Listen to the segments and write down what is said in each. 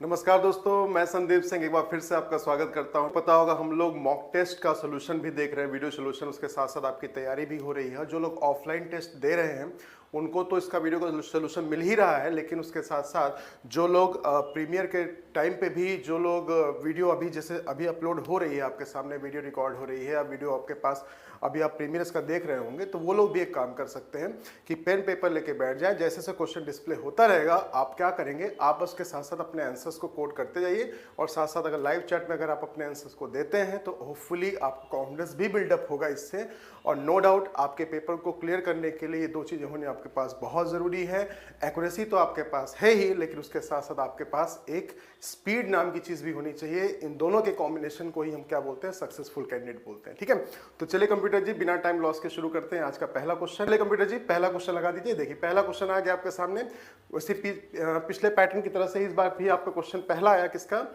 नमस्कार दोस्तों, मैं संदीप सिंह एक बार फिर से आपका स्वागत करता हूं। पता होगा हम लोग मॉक टेस्ट का सोल्यूशन भी देख रहे हैं, वीडियो सोल्यूशन, उसके साथ साथ आपकी तैयारी भी हो रही है। जो लोग ऑफलाइन टेस्ट दे रहे हैं उनको तो इसका वीडियो का सोल्यूशन मिल ही रहा है, लेकिन उसके साथ साथ जो लोग प्रीमियर के टाइम पे भी जो लोग वीडियो अभी जैसे अभी अपलोड हो रही है, आपके सामने वीडियो रिकॉर्ड हो रही है या वीडियो आपके पास अभी आप प्रीमियर इसका देख रहे होंगे, तो वो लोग भी एक काम कर सकते हैं कि पेन पेपर लेके बैठ जाए। जैसे जैसे क्वेश्चन डिस्प्ले होता रहेगा आप क्या करेंगे, आप उसके साथ साथ अपने आंसर्स को कोड करते जाइए और साथ साथ अगर लाइव चैट में अगर आप अपने आंसर्स को देते हैं तो होपफुली आपको कॉन्फिडेंस भी बिल्डअप होगा इससे। और नो डाउट आपके पेपर को क्लियर करने के लिए ये दो चीज़ें होनी आपके पास बहुत ज़रूरी है। एक्यूरेसी तो आपके पास है ही, लेकिन उसके साथ साथ आपके पास एक स्पीड नाम की चीज़ भी होनी चाहिए। इन दोनों के कॉम्बिनेशन को ही हम क्या बोलते हैं, सक्सेसफुल कैंडिडेट बोलते हैं। ठीक है, तो चलिए कंप्यूटर जी बिना टाइम लॉस के शुरू करते हैं आज का पहला क्वेश्चन। चलिए कंप्यूटर जी पहला क्वेश्चन लगा दीजिए। देखिए पहला क्वेश्चन आ गया आपके सामने, उसी पिछले पैटर्न की तरह से इस बार भी आपका क्वेश्चन पहला आया किसका,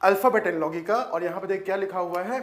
अल्फाबेट एनालॉजी का। और यहाँ पे देखिए क्या लिखा हुआ है,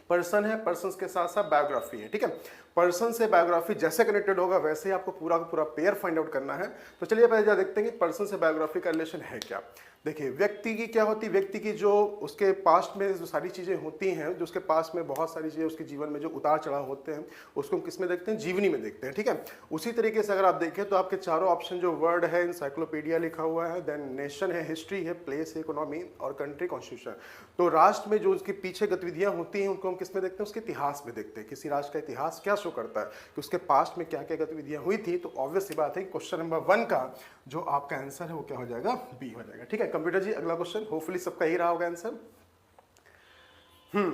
पर्सन है, पर्सन के साथ साथ बायोग्राफी है। ठीक है, पर्सन से बायोग्राफी जैसे कनेक्टेड होगा वैसे ही आपको पूरा का पूरा पेयर फाइंड आउट करना है। तो चलिए पहले जा देखते हैं कि पर्सन से बायोग्राफी का रिलेशन है क्या। देखिए व्यक्ति की क्या होती है, व्यक्ति की जो उसके पास्ट में जो सारी चीज़ें होती हैं, जो उसके पास्ट में बहुत सारी चीज़ें उसके जीवन में जो उतार चढ़ाव होते हैं उसको हम किस में देखते हैं, जीवनी में देखते हैं। ठीक है, उसी तरीके से अगर आप देखें तो आपके चारों ऑप्शन जो वर्ड है, इंसाइक्लोपीडिया लिखा हुआ है, देन नेशन है, हिस्ट्री है, प्लेस है, इकोनॉमी और कंट्री कॉन्स्टिट्यूशन। तो राष्ट्र में जो उसके पीछे गतिविधियां होती हैं उनको हम किस में देखते हैं, उसके इतिहास में देखते हैं। किसी राष्ट्र का इतिहास क्या शो करता है कि उसके पास्ट में क्या क्या गतिविधियां हुई थी। तो ऑब्वियस सी बात है कि क्वेश्चन नंबर 1 का जो आपका आंसर है वो क्या हो जाएगा, बी हो जाएगा। ठीक है कंप्यूटर जी अगला क्वेश्चन होपफुली सबका ही रहा होगा आंसर।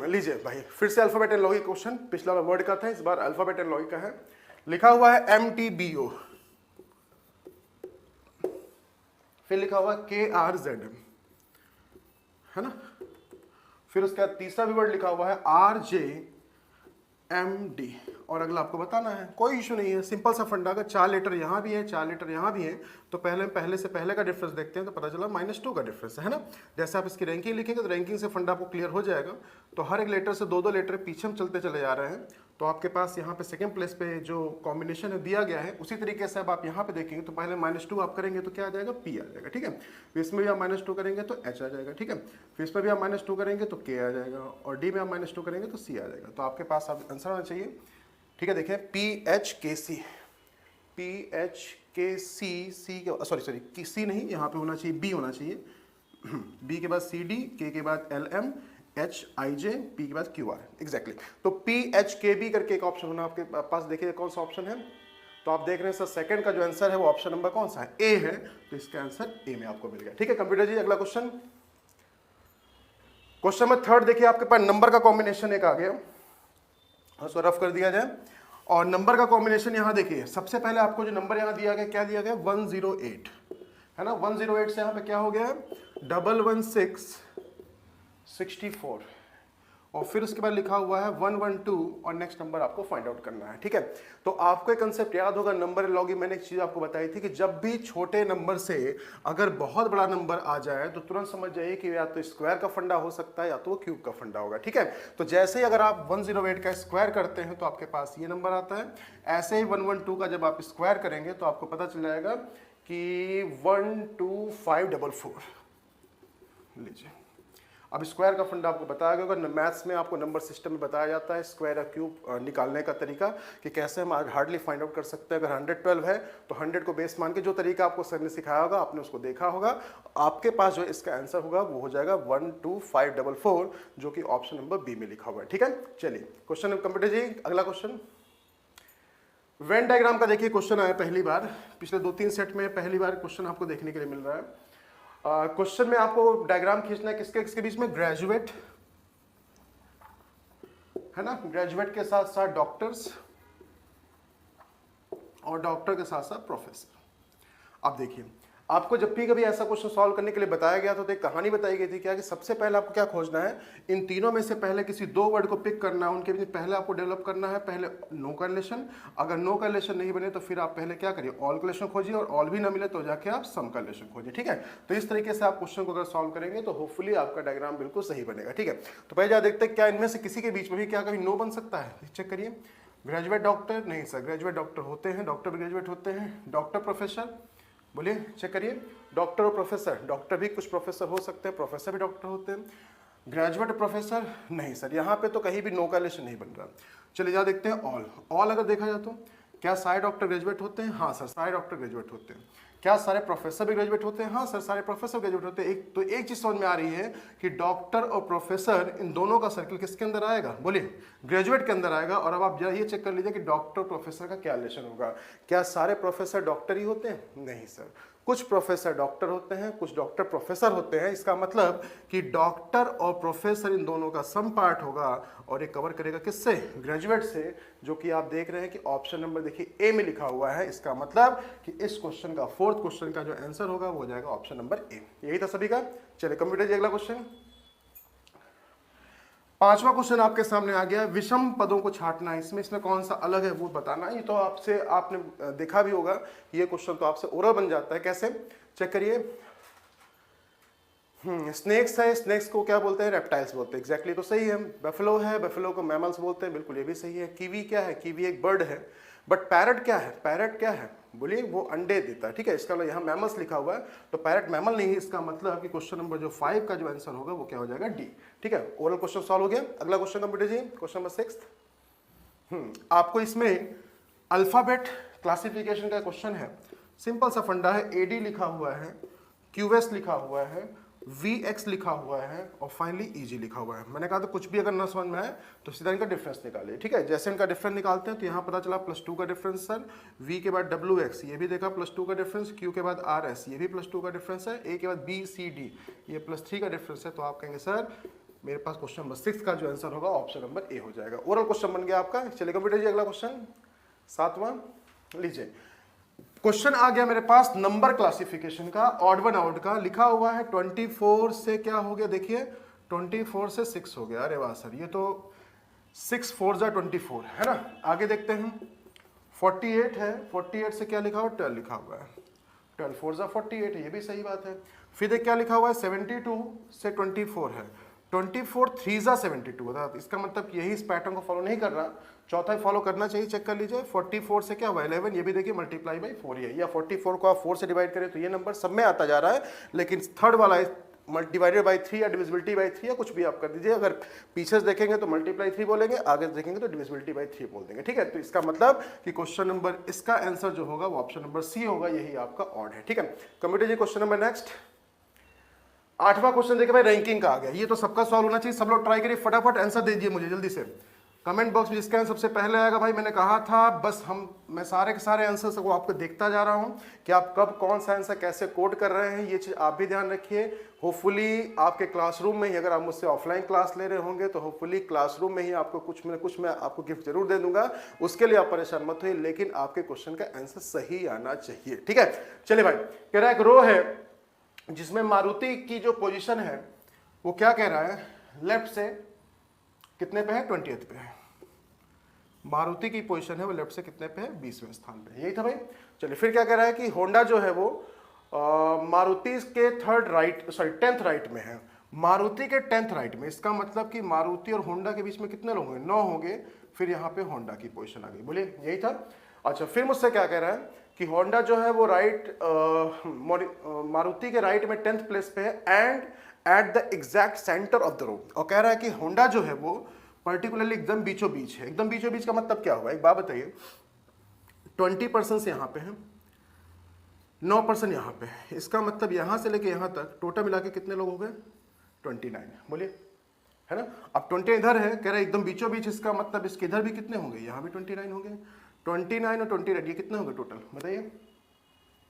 लीजिए भाई फिर से अल्फाबेट एंड लॉजिक क्वेश्चन, पिछला वर्ड का था, इस बार अल्फाबेट एंड लॉजिक का है। लिखा हुआ है MTBO, फिर लिखा हुआ है KRZM, है ना। फिर उसके बाद तीसरा भी वर्ड लिखा हुआ है RJMD और अगला आपको बताना है। कोई इशू नहीं है, सिंपल सा फंडा का, 4 लेटर यहाँ भी है, 4 लेटर यहाँ भी है, तो पहले से पहले का डिफरेंस देखते हैं तो पता चला -2 का डिफरेंस है ना। जैसे आप इसकी रैंकिंग लिखेंगे तो रैंकिंग से फंडा आपको क्लियर हो जाएगा। तो हर एक लेटर से 2-2 लेटर पीछे हम चलते चले जा रहे हैं। तो आपके पास यहाँ पे सेकंड प्लेस पे जो कॉम्बिनेशन है दिया गया है, उसी तरीके से अब आप यहाँ पे देखेंगे तो पहले -2 आप करेंगे तो क्या आ जाएगा, P आ जाएगा। ठीक है, फिर इसमें भी आप -2 करेंगे तो H आ जाएगा। ठीक है, फिर इसमें भी आप -2 करेंगे तो K आ जाएगा और D में आप -2 करेंगे तो C आ जाएगा। तो आपके पास अब आंसर होना चाहिए। ठीक है, देखें PHKC, सी के सॉरी सी नहीं, यहाँ पे होना चाहिए B होना चाहिए। B के बाद CD, K के बाद LM, HIJ, P के बाद QR, एग्जैक्टली। तो PHKB करके एक ऑप्शन होना आपके पास। देखिए कौन सा ऑप्शन है, तो आप देख रहे हैं सर सेकंड का जो आंसर है वो ऑप्शन नंबर कौन सा है, A है। तो इसका आंसर A में आपको मिल गया। ठीक है कंप्यूटर जी अगला क्वेश्चन, क्वेश्चन नंबर 3 देखिए आपके पास नंबर का कॉम्बिनेशन एक आ गया, उसको रफ कर दिया जाए। और नंबर का कॉम्बिनेशन यहाँ देखिए, सबसे पहले आपको जो नंबर यहाँ दिया गया क्या दिया गया, 108 है ना। 108 से यहाँ पे क्या हो गया, 11664 और फिर उसके बाद लिखा हुआ है 112 और नेक्स्ट नंबर आपको फाइंड आउट करना है। ठीक है, तो आपको एक कंसेप्ट याद होगा नंबर लॉगी, मैंने एक चीज आपको बताई थी कि जब भी छोटे नंबर से अगर बहुत बड़ा नंबर आ जाए तो तुरंत समझ जाइए कि या तो स्क्वायर का फंडा हो सकता है या तो क्यूब का फंडा होगा। ठीक है, तो जैसे ही अगर आप 108 का स्क्वायर करते हैं तो आपके पास ये नंबर आता है, ऐसे ही 112 का जब आप स्क्वायर करेंगे तो आपको पता चल जाएगा कि 12544। लीजिए अब स्क्वायर का फंडा आपको बताया गया होगा, मैथ्स में आपको नंबर सिस्टम में बताया जाता है स्क्वायर या क्यूब निकालने का तरीका कि कैसे हम हार्डली फाइंड आउट कर सकते हैं। अगर 112 है तो 100 को बेस मान के जो तरीका आपको सर ने सिखाया होगा आपने उसको देखा होगा, आपके पास जो इसका आंसर होगा वो हो जाएगा 12544 जो कि ऑप्शन नंबर बी में लिखा हुआ है। ठीक है, चलिए क्वेश्चन कंप्यूटर जी अगला क्वेश्चन, वेन डायग्राम का देखिए क्वेश्चन आया पहली बार, पिछले 2-3 सेट में पहली बार क्वेश्चन आपको देखने के लिए मिल रहा है। क्वेश्चन में आपको डायग्राम खींचना है किसके किसके बीच में, ग्रेजुएट है ना, ग्रेजुएट के साथ साथ डॉक्टर्स और डॉक्टर के साथ साथ प्रोफेसर। अब देखिए आपको जब भी कभी ऐसा क्वेश्चन सॉल्व करने के लिए बताया गया तो एक कहानी बताई गई थी क्या, कि सबसे पहले आपको क्या खोजना है, इन तीनों में से पहले किसी 2 वर्ड को पिक करना है, उनके बीच पहले आपको डेवलप करना है पहले नो करिलेशन। अगर नो करिलेशन नहीं बने तो फिर आप पहले क्या करिए, ऑल करिलेशन खोजिए और ऑल भी ना मिले तो जाके आप सम करिलेशन खोजिए। ठीक है, तो इस तरीके से आप क्वेश्चन को अगर सॉल्व करेंगे तो होपफुली आपका डायग्राम बिल्कुल सही बनेगा। ठीक है, तो पहले जा देखते हैं क्या इनमें से किसी के बीच में भी क्या कभी नो बन सकता है, चेक करिए। ग्रेजुएट डॉक्टर नहीं सर, ग्रेजुएट डॉक्टर होते हैं, डॉक्टर ग्रेजुएट होते हैं, डॉक्टर प्रोफेसर बोलिए, चेक करिए। डॉक्टर और प्रोफेसर, डॉक्टर भी कुछ प्रोफेसर हो सकते हैं, प्रोफेसर भी डॉक्टर होते हैं। ग्रेजुएट प्रोफेसर नहीं सर, यहाँ पे तो कहीं भी नो कैलेशन नहीं बन रहा। चलिए यहाँ देखते हैं ऑल। ऑल अगर देखा जाए तो क्या सारे डॉक्टर ग्रेजुएट होते हैं? हाँ सर, सारे डॉक्टर ग्रेजुएट होते हैं। क्या सारे प्रोफेसर भी ग्रेजुएट होते हैं? हाँ सर, सारे प्रोफेसर ग्रेजुएट होते हैं। एक चीज समझ में आ रही है कि डॉक्टर और प्रोफेसर इन दोनों का सर्कल किसके अंदर आएगा? बोलिए, ग्रेजुएट के अंदर आएगा। और अब आप जरा ये चेक कर लीजिए कि डॉक्टर प्रोफेसर का क्या रिलेशन होगा। क्या सारे प्रोफेसर डॉक्टर ही होते हैं? नहीं सर, कुछ प्रोफेसर डॉक्टर होते हैं, कुछ डॉक्टर प्रोफेसर होते हैं। इसका मतलब कि डॉक्टर और प्रोफेसर इन दोनों का सम पार्ट होगा और ये कवर करेगा किससे? ग्रेजुएट से, जो कि आप देख रहे हैं कि ऑप्शन नंबर देखिए ए में लिखा हुआ है। इसका मतलब कि इस क्वेश्चन का, फोर्थ क्वेश्चन का जो आंसर होगा वो हो जाएगा ऑप्शन नंबर ए। यही था सभी का। चलिए कंप्यूटर जी अगला क्वेश्चन। पांचवा क्वेश्चन आपके सामने आ गया, विषम पदों को छांटना। इसमें कौन सा अलग है वो बताना। ये तो आपसे आपने देखा भी होगा, ये क्वेश्चन तो आपसे ओरल बन जाता है। कैसे? चेक करिए। स्नेक्स है, स्नेक्स को क्या बोलते हैं? रेप्टाइल्स बोलते हैं। एग्जैक्टली तो सही है। बेफलो है, बेफलो को मैमल्स बोलते हैं। बिल्कुल ये भी सही है। कीवी क्या है? कीवी एक बर्ड है। बट पैरट क्या है? पैरट क्या है? बोलिए, वो अंडे देता है। ठीक है, इसका यहाँ मैमल्स लिखा हुआ है तो पैरट मैमल नहीं है। इसका मतलब कि क्वेश्चन नंबर जो 5 का जो आंसर होगा वो क्या हो जाएगा? डी। ठीक है, ओरल क्वेश्चन सॉल्व हो गया। अगला question computer ji, question number 6। आपको इसमें अल्फाबेट क्लासिफिकेशन का क्वेश्चन है। सिंपल सा फंडा है। एडी लिखा हुआ है, क्यूएस लिखा हुआ है, VX लिखा हुआ है और फाइनली EG लिखा हुआ है। मैंने कहा था कुछ भी अगर ना समझ में आए तो सीधा इनका डिफरेंस निकालिए। ठीक है, जैसे इनका डिफरेंस निकालते हैं तो यहाँ पता चला +2 का डिफरेंस सर, V के बाद WX ये भी देखा +2 का डिफरेंस, Q के बाद RS ये भी +2 का डिफरेंस है, A के बाद BCD ये +3 का डिफरेंस है। तो आप कहेंगे सर मेरे पास क्वेश्चन नंबर 6 का जो आंसर होगा ऑप्शन नंबर ए हो जाएगा। ओरल क्वेश्चन बन गया आपका। चलिए कंप्यूटर जी अगला क्वेश्चन 7वां लीजिए। क्वेश्चन आ गया मेरे पास नंबर क्लासिफिकेशन का, ऑड वन आउट का। लिखा हुआ है 24 से क्या हो गया? देखिए 24 से 6 हो गया। अरे वाह सर, ये तो 6 4 जा 24 है ना। आगे देखते हैं, 48 है, 48 से क्या लिखा हुआ? 12 लिखा हुआ है। 12 4 जा 48 है, ये भी सही बात है। फिर देख क्या लिखा हुआ है? 72 से 24 है। 24 3 जा 72 था। इसका मतलब कि यही इस पैटर्न को फॉलो नहीं कर रहा, चौथा ही फॉलो करना चाहिए। चेक कर लीजिए, 44 से क्या हुआ? 11। ये भी देखिए मल्टीप्लाई बाई 4 ही है, या 44 को आप 4 से डिवाइड करें तो ये नंबर सब में आता जा रहा है। लेकिन थर्ड वाला डिवाइडेड बाई 3 या डिविजिबिलिटी बाई 3 या कुछ भी आप कर दीजिए। अगर पीछे देखेंगे तो मल्टीप्लाई 3 बोलेंगे, आगे देखेंगे तो डिविजिबिलिटी बाई 3 बोल देंगे। ठीक है, तो इसका मतलब कि क्वेश्चन नंबर, इसका आंसर जो होगा वो ऑप्शन नंबर सी होगा। यही आपका ऑड है। ठीक है, computer ji question number next 8वां question देखिए भाई, रैंकिंग का आ गया। ये तो सबका सॉल्व होना चाहिए। सब लोग ट्राई करिए, फटाफट आंसर दे दीजिए मुझे जल्दी से कमेंट बॉक्स में। जिसका आंसर सबसे पहले आएगा भाई, मैंने कहा था बस मैं सारे के सारे आंसर्स को आपको देखता जा रहा हूं कि आप कब कौन सा आंसर कैसे कोड कर रहे हैं। ये चीज आप भी ध्यान रखिए। होपफुली आपके क्लासरूम में ही, अगर आप मुझसे ऑफलाइन क्लास ले रहे होंगे तो होपफुली क्लासरूम में ही आपको कुछ मैं आपको गिफ्ट जरूर दे दूंगा। उसके लिए आप परेशान मत होइए, लेकिन आपके क्वेश्चन का आंसर सही आना चाहिए। ठीक है, चलिए भाई, कह रहा है एक रो है जिसमें मारुति की जो पोजीशन है वो क्या कह रहा है? लेफ्ट से कितने पे है? 20th पे है। मारुति की पोजीशन है वो लेफ्ट से कितने पे है? 20वें स्थान पे। यही था भाई। चलिए फिर क्या कह रहा है कि होंडा जो है वो मारुति के 10th राइट में है। मारुति के 10th राइट में, इसका मतलब कि मारुति और होंडा के बीच में कितने लोग होंगे? 9 होंगे। फिर यहाँ पे होंडा की पोजीशन आ गई। बोलिए, यही था। अच्छा, फिर मुझसे क्या कह रहा है कि होंडा जो है वो मारुति के राइट में 10th प्लेस पे है and at the exact centre of the row. और कह रहा है कि होंडा जो है वो पर्टिकुलरली एकदम बीचों बीच है। एकदम बीचों बीच का मतलब क्या हुआ? एक बात बताइए, 20% यहाँ पे है, 9% यहाँ पे है। इसका मतलब यहाँ से लेके यहाँ तक टोटल मिला के कितने लोग हो गए? 29। बोलिए, है ना। अब 20 इधर है, कह रहा है एकदम बीचों बीच। इसका मतलब इसके इधर भी कितने होंगे? यहाँ भी 29 होंगे। 29 और 28 ये कितने होंगे टोटल? बताइए,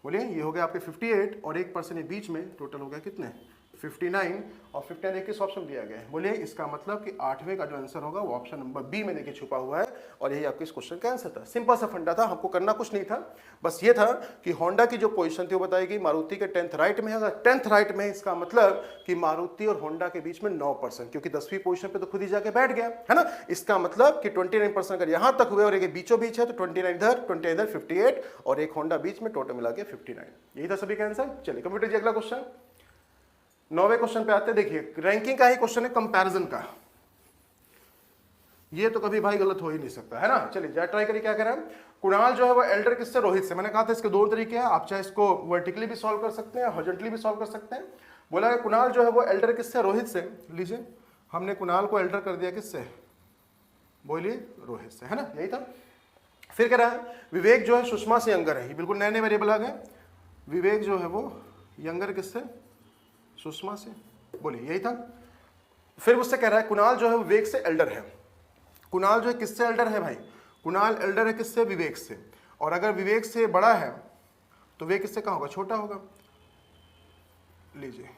बोलिए। ये हो गया आपके 58 और 1% ये बीच में, टोटल हो गया कितने? 59। और 59 किस ऑप्शन दिया गया है? बोलिए, इसका मतलब कि 8वें का जो आंसर होगा वो ऑप्शन नंबर बी में देखिए छुपा हुआ है। और यही आपके इस क्वेश्चन का आंसर था। सिंपल सा फंडा था, हमको करना कुछ नहीं था। बस ये था कि होंडा की जो पोजीशन थी वो बताएगी मारुति के 10th राइट में है। अगर 10th राइट में है इसका मतलब कि मारुति और होंडा के बीच में 9%, क्योंकि 10वीं पोजीशन पे तो खुद ही जाके बैठ गया, है ना। इसका मतलब कि 29% अगर यहां तक हुए और एक बीचों बीच है तो 29 इधर, 29 इधर, 58 और एक होंडा बीच में, टोटल मिला के 59। यही था सभी का आंसर। चलिए कंप्यूटर जी अगला क्वेश्चन 9वें क्वेश्चन पे आते हैं। देखिए, रैंकिंग का ही क्वेश्चन है, कंपैरिजन का। ये तो कभी भाई गलत हो ही नहीं सकता है ना। चलिए जरा ट्राई करिए क्या कह रहा है। कुणाल जो है वो एल्डर किससे, रोहित से। मैंने कहा था इसके दो तरीके हैं, आप चाहे इसको वर्टिकली भी सॉल्व कर सकते हैं, हॉरिजॉन्टली भी सॉल्व कर सकते हैं। बोला कि कुणाल जो है वो एल्डर किससे, रोहित से। लीजिए हमने कुणाल को एल्डर कर दिया किससे, बोलिए रोहित से, है ना, यही था। फिर कह रहा है विवेक जो है सुषमा से यंगर है, ये बिल्कुल नए नए वेरिएबल आ गए। विवेक जो है वो यंगर किससे, सुषमा से, बोलिए यही था। फिर उससे कह रहा है कुणाल जो है विवेक से एल्डर है। कुणाल जो है किससे एल्डर है भाई, कुणाल एल्डर है किससे, विवेक से। और अगर विवेक से बड़ा है तो विवेक किससे कहाँ होगा, छोटा होगा। लीजिए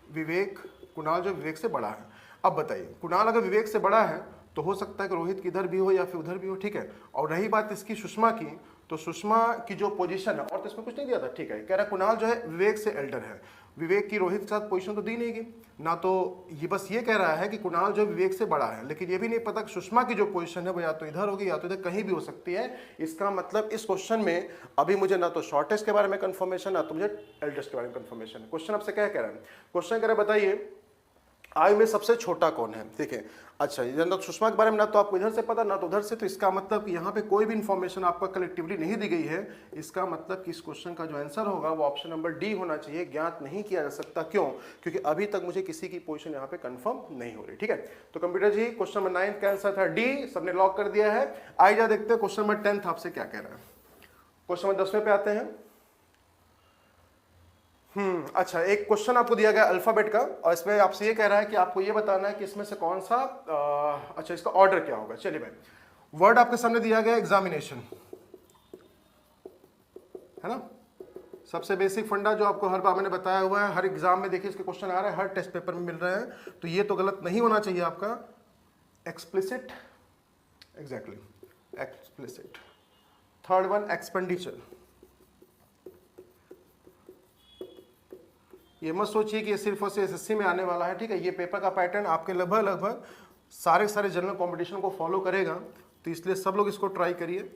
विवेक, कुणाल जो विवेक से बड़ा है। अब बताइए कुणाल अगर विवेक से बड़ा है तो हो सकता है कि रोहित की इधर भी हो या फिर उधर भी हो, ठीक है। और रही बात इसकी सुषमा की, तो सुषमा की जो पोजीशन है, और तो इसमें कुछ नहीं दिया था, ठीक है। कह रहा कुणाल जो है विवेक से एल्डर है, विवेक की रोहित के साथ पोजीशन तो दी नहीं गई ना, तो ये बस ये कह रहा है कि कुणाल जो विवेक से बड़ा है, लेकिन ये भी नहीं पता कि सुषमा की जो पोजीशन है वो या तो इधर होगी या तो इधर, कहीं भी हो सकती है। इसका मतलब इस क्वेश्चन में अभी मुझे ना तो शॉर्टेस्ट के बारे में कंफर्मेशन, ना तो मुझे एल्डेस्ट के बारे में कंफर्मेशन। क्वेश्चन आपसे क्या कह रहा है, क्वेश्चन कह रहा है बताइए आयु में सबसे छोटा कौन है, ठीक है। अच्छा ये ना सुषमा के बारे में ना तो आपको इधर से पता ना तो उधर से, तो इसका मतलब कि यहाँ पे कोई भी इंफॉर्मेशन आपका कलेक्टिवली नहीं दी गई है। इसका मतलब कि इस क्वेश्चन का जो आंसर होगा वो ऑप्शन नंबर डी होना चाहिए, ज्ञात नहीं किया जा सकता। क्यों, क्योंकि अभी तक मुझे किसी की पोजीशन यहाँ पे कंफर्म नहीं हो रही, ठीक है। तो कंप्यूटर जी क्वेश्चन नंबर 9 का आंसर था डी, सबने लॉक कर दिया है। आइए जा देखते हैं क्वेश्चन नंबर 10 आपसे क्या कह रहा है। क्वेश्चन नंबर 10 पे आते हैं। अच्छा एक क्वेश्चन आपको दिया गया अल्फाबेट का, और इसमें आपसे ये कह रहा है कि आपको ये बताना है कि इसमें से कौन सा अच्छा इसका ऑर्डर क्या होगा। चलिए भाई, वर्ड आपके सामने दिया गया एग्जामिनेशन, है ना। सबसे बेसिक फंडा जो आपको हर बार मैंने बताया हुआ है, हर एग्जाम में देखिए इसके क्वेश्चन आ रहे हैं, हर टेस्ट पेपर में मिल रहे हैं, तो ये तो गलत नहीं होना चाहिए आपका। Explicit, exactly explicit. Third one expenditure. ये मत सोचिए कि ये सिर्फ और सिर्फ एसएससी में आने वाला है, ठीक है। ये पेपर का पैटर्न आपके लगभग सारे जनरल कंपटीशन को फॉलो करेगा, तो इसलिए सब लोग इसको ट्राई करिए।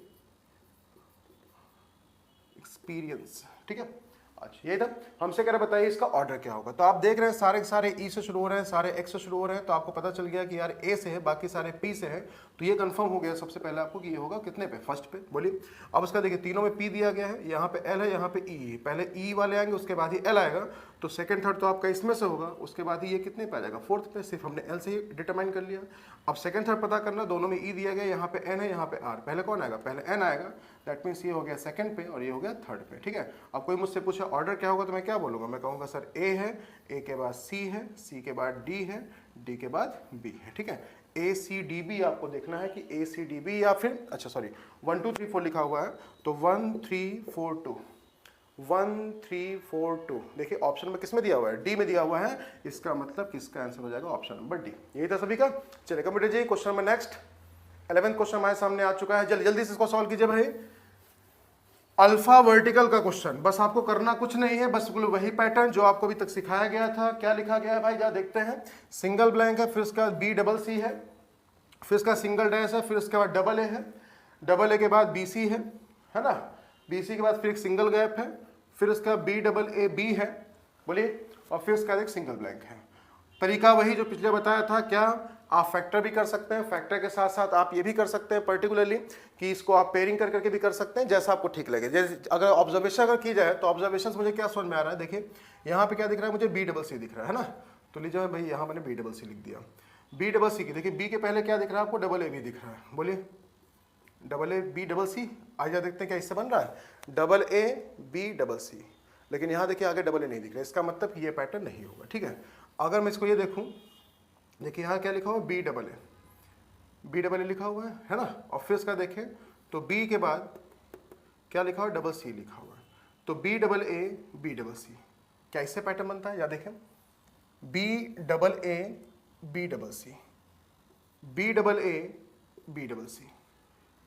एक्सपीरियंस, ठीक है। अच्छा ये था, हमसे कह रहे बताइए इसका ऑर्डर क्या होगा। तो आप देख रहे हैं सारे सारे ई से शुरू हो रहे हैं, सारे एक्स से शुरू हो रहे हैं, तो आपको पता चल गया कि यार ए से है, बाकी सारे पी से है, तो ये कंफर्म हो गया सबसे पहले आपको कि ये होगा कितने पे, फर्स्ट पे। बोलिए अब उसका देखिए तीनों में पी दिया गया है, यहाँ पे एल है, यहाँ पे ई है, पहले ई वाले आएंगे उसके बाद ही एल आएगा, तो सेकंड थर्ड तो आपका इसमें से होगा, उसके बाद ही ये कितने पे आ जाएगा, फोर्थ पे। सिर्फ हमने एल से ही डिटरमाइन कर लिया। अब सेकंड थर्ड पता करना, दोनों में ई दिया गया, यहाँ पे एन है, यहाँ पे आर, पहले कौन आएगा, पहले एन आएगा, दैट मीन्स ये हो गया सेकंड पे और ये हो गया थर्ड पे, ठीक है। अब कोई मुझसे पूछे ऑर्डर क्या होगा तो मैं क्या बोलूँगा, मैं कहूँगा सर ए है, ए के बाद सी है, सी के बाद डी है, डी के बाद बी है, ठीक है। ए सी डी बी आपको देखना है कि ए सी डी बी या फिर अच्छा सॉरी 1 2 3 4 लिखा हुआ है, तो 1 3 4 2 1 3 4 2, देखिए ऑप्शन में किसमें दिया हुआ है, डी में दिया हुआ है, इसका मतलब किसका आंसर हो जाएगा ऑप्शन नंबर डी। यही था सभी का। चलिए computer ji question number next 11th question हमारे सामने आ चुका है, जल्दी जल्दी से इसको सॉल्व कीजिए भाई। अल्फा वर्टिकल का क्वेश्चन, बस आपको करना कुछ नहीं है, बस वही पैटर्न जो आपको अभी तक सिखाया गया था। क्या लिखा गया है भाई, जरा देखते हैं। सिंगल ब्लैंक है, फिर उसका बी डबल सी है, फिर उसका सिंगल डैश है, फिर उसके बाद डबल ए है, डबल ए के बाद बी सी है ना, बी सी के बाद फिर एक सिंगल गैप है, फिर उसका बी डबल ए बी है, बोलिए, और फिर उसका एक सिंगल ब्लैंक है। तरीका वही जो पिछले बताया था। क्या आप फैक्टर भी कर सकते हैं, फैक्टर के साथ साथ आप ये भी कर सकते हैं पर्टिकुलरली कि इसको आप पेयरिंग कर करके भी कर सकते हैं, जैसा आपको ठीक लगे। जैसे अगर ऑब्जर्वेशन अगर की जाए तो ऑब्जर्वेशन मुझे क्या समझ में आ रहा है, देखिए यहाँ पे क्या दिख रहा है मुझे, बी डबल सी दिख रहा है ना, तो लीजिए भाई यहाँ मैंने बी डबल सी लिख दिया। बी डबल सी की देखिए, बी के पहले क्या दिख रहा है आपको, डबल ए भी दिख रहा है, बोलिए double A B double C. आइए देखते हैं क्या इससे बन रहा है, double A B double C, लेकिन यहाँ देखिए आगे डबल ए नहीं दिख रहा, इसका मतलब ये पैटर्न नहीं होगा, ठीक है। अगर मैं इसको ये देखूँ, देखिए यहाँ क्या लिखा हुआ है, बी डबल ए लिखा हुआ है ना, और फिर इसका देखें तो बी के बाद क्या लिखा हुआ है, डबल सी लिखा हुआ है, तो B double A B double C, क्या इससे पैटर्न बनता है, या देखें B double A B double C, B double A B double C,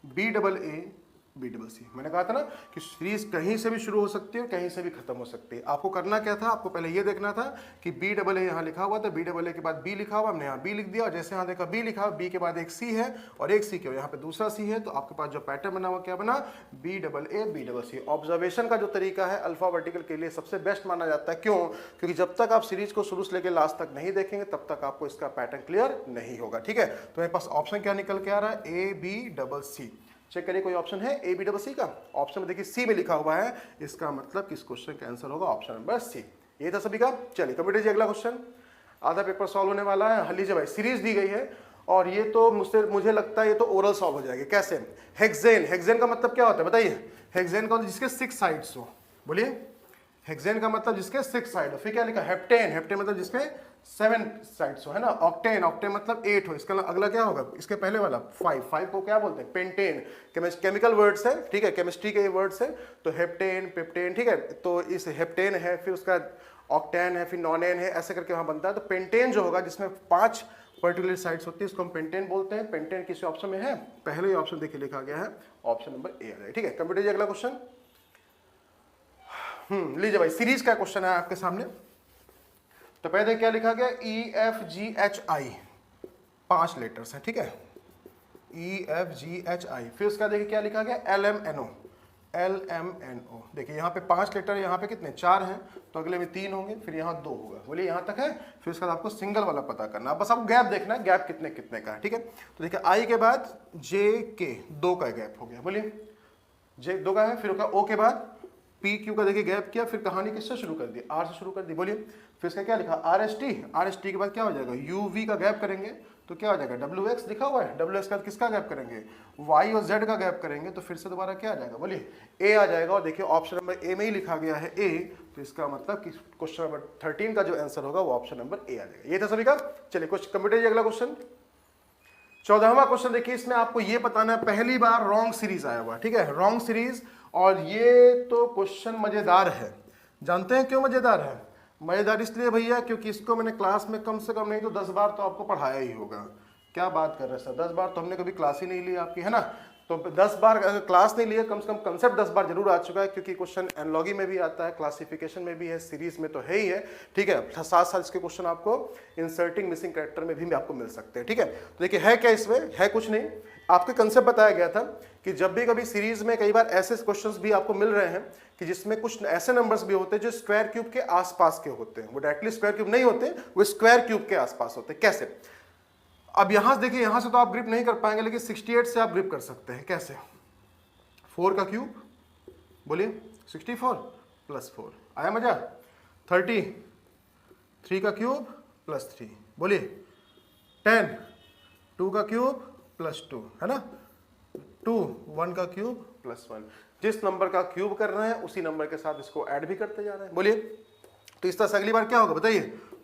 B double A B double C. मैंने कहा था ना कि सीरीज कहीं से भी शुरू हो सकती है और कहीं से भी खत्म हो सकती है। आपको करना क्या था, आपको पहले ये देखना था कि बी डबल ए यहाँ लिखा हुआ था, बी डबल ए के बाद बी लिखा हुआ, हमने यहाँ बी लिख दिया, और जैसे यहाँ देखा बी लिखा, बी के बाद एक सी है और एक सी के यहाँ पे दूसरा सी है, तो आपके पास जो पैटर्न बना हुआ क्या बना, B double A B double C. Observation का जो तरीका है अल्फा वर्टिकल के लिए सबसे बेस्ट माना जाता है। क्यों? क्योंकि जब तक आप सीरीज को शुरू से लेकर लास्ट तक नहीं देखेंगे तब तक आपको इसका पैटर्न क्लियर नहीं होगा। ठीक है, तो मेरे पास ऑप्शन क्या निकल के आ रहा है, A B double C. Check करिए कोई ऑप्शन है ए बी डबल सी का। ऑप्शन में देखिए सी में लिखा हुआ है, इसका मतलब किस क्वेश्चन का आंसर होगा ऑप्शन नंबर सी। ये था सभी का। चलिए कंप्यूटर जी अगला क्वेश्चन, आधा पेपर सॉल्व होने वाला है। लीजिए भाई, सीरीज दी गई है और ये तो मुझे लगता है ये तो ओरल सॉल्व हो जाएगी। कैसे? हेक्सेन, हेक्सेन का मतलब क्या होता है बताइए? हेक्सेन का जिसके 6 साइड्स हो, बोलिए। हेक्सेन का मतलब जिसके 6 साइड हो। फिर क्या लिखा? हेप्टेन, हेप्टेन मतलब जिसके 7 साइड्स हो, है ना। ऑक्टेन, ऑक्टेन मतलब 8 हो। इसका अगला क्या होगा? इसके पहले वाला 5, 5 को क्या बोलते हैं? पेंटेन। केमिकल वर्ड्स है, ठीक है, केमिस्ट्री के ये वर्ड्स है। तो हेप्टेन, पेप्टेन, ठीक है। तो इस हेप्टेन है, फिर उसका ऑक्टेन है, फिर नॉनेन है, ऐसे करके वहां बनता है। तो पेंटेन जो होगा जिसमें 5 पर्टिकुलर साइड्स होती है उसको हम पेंटेन बोलते हैं। पेंटेन किसी ऑप्शन में है? पहले ही ऑप्शन देखिए लिखा गया है, ऑप्शन नंबर ए आ जाएगा। ठीक है कंप्यूटर जी अगला क्वेश्चन। लीजिए भाई, सीरीज का क्वेश्चन है आपके सामने। तो पहले क्या लिखा गया? E F G H I, 5 letters है, ठीक है। E F G H I. फिर उसका देखिए क्या लिखा गया? L M N O, L M N O. देखिए यहाँ पे 5 लेटर, यहाँ पे कितने? 4 हैं, तो अगले में 3 होंगे, फिर यहाँ 2 होगा। बोलिए यहाँ तक है। फिर उसके बाद आपको सिंगल वाला पता करना, बस आपको गैप देखना है, गैप कितने कितने का है। ठीक है, तो देखिए आई के बाद जे के 2 का गैप हो गया, बोलिए जे 2 का है। फिर उसका ओ के बाद पी क्यू का देखिए गैप किया, फिर कहानी किससे शुरू कर दी? आर से शुरू कर दी, बोलिए। फिर इसका क्या लिखा? R S T, R S T के बाद क्या हो जाएगा? यू वी का गैप करेंगे तो क्या हो जाएगा? डब्ल्यू एक्स लिखा हुआ है, डब्ल्यू एक्स का किसका गैप करेंगे? वाई और जेड का गैप करेंगे, तो फिर से दोबारा क्या आ जाएगा? बोलिए ए आ जाएगा। और देखिए ऑप्शन नंबर ए में ही लिखा गया है ए, तो इसका मतलब कि क्वेश्चन नंबर 13 का जो आंसर होगा वो ऑप्शन नंबर ए आ जाएगा। ये था सभी का। चलिए कुछ कंप्यूटर अगला क्वेश्चन, 14वां क्वेश्चन। देखिए इसमें आपको ये बताना है, पहली बार रॉन्ग सीरीज आया हुआ, ठीक है, रॉन्ग सीरीज। और ये तो क्वेश्चन मजेदार है। जानते हैं क्यों मजेदार है? मजेदार इसलिए भैया क्योंकि इसको मैंने क्लास में कम से कम नहीं तो 10 बार तो आपको पढ़ाया ही होगा। क्या बात कर रहे हैं सर, 10 बार तो हमने कभी क्लास ही नहीं ली आपकी, है ना। तो 10 बार अगर क्लास नहीं लिया, कम से कम कंसेप्ट 10 बार जरूर आ चुका है, क्योंकि क्वेश्चन एनालॉजी में भी आता है, क्लासिफिकेशन में भी है, सीरीज में तो है ही है। ठीक है, साथ साथ इसके क्वेश्चन आपको इंसर्टिंग मिसिंग कैरेक्टर में भी आपको मिल सकते हैं। ठीक है, तो देखिए है क्या इसमें? है कुछ नहीं, आपके कंसेप्ट बताया गया था कि जब भी कभी सीरीज में कई बार ऐसे क्वेश्चंस भी आपको मिल रहे हैं कि जिसमें कुछ ऐसे नंबर्स भी होते हैं जो स्क्वायर क्यूब के आसपास के होते हैं। वो डायरेक्टली स्क्वायर क्यूब नहीं होते, वो स्क्वायर क्यूब के आसपास होते हैं। कैसे? अब यहां से देखिए, यहां से तो आप ग्रिप नहीं कर पाएंगे, लेकिन 68 से आप ग्रिप कर सकते हैं। कैसे? 4 का क्यूब, बोलिए 64 प्लस 4, आया मजा? 30, 3 का क्यूब प्लस 3, बोलिए 10, 2 का क्यूब प्लस 2, है ना। 2, 1 का क्यूब प्लस 1। जिस नंबर का क्यूब कर रहे हैं उसी नंबर के साथ इसको ऐड भी करते जा रहे हैं, बोलिए। तो इस तरह से अगली बार क्या होगा बताइए?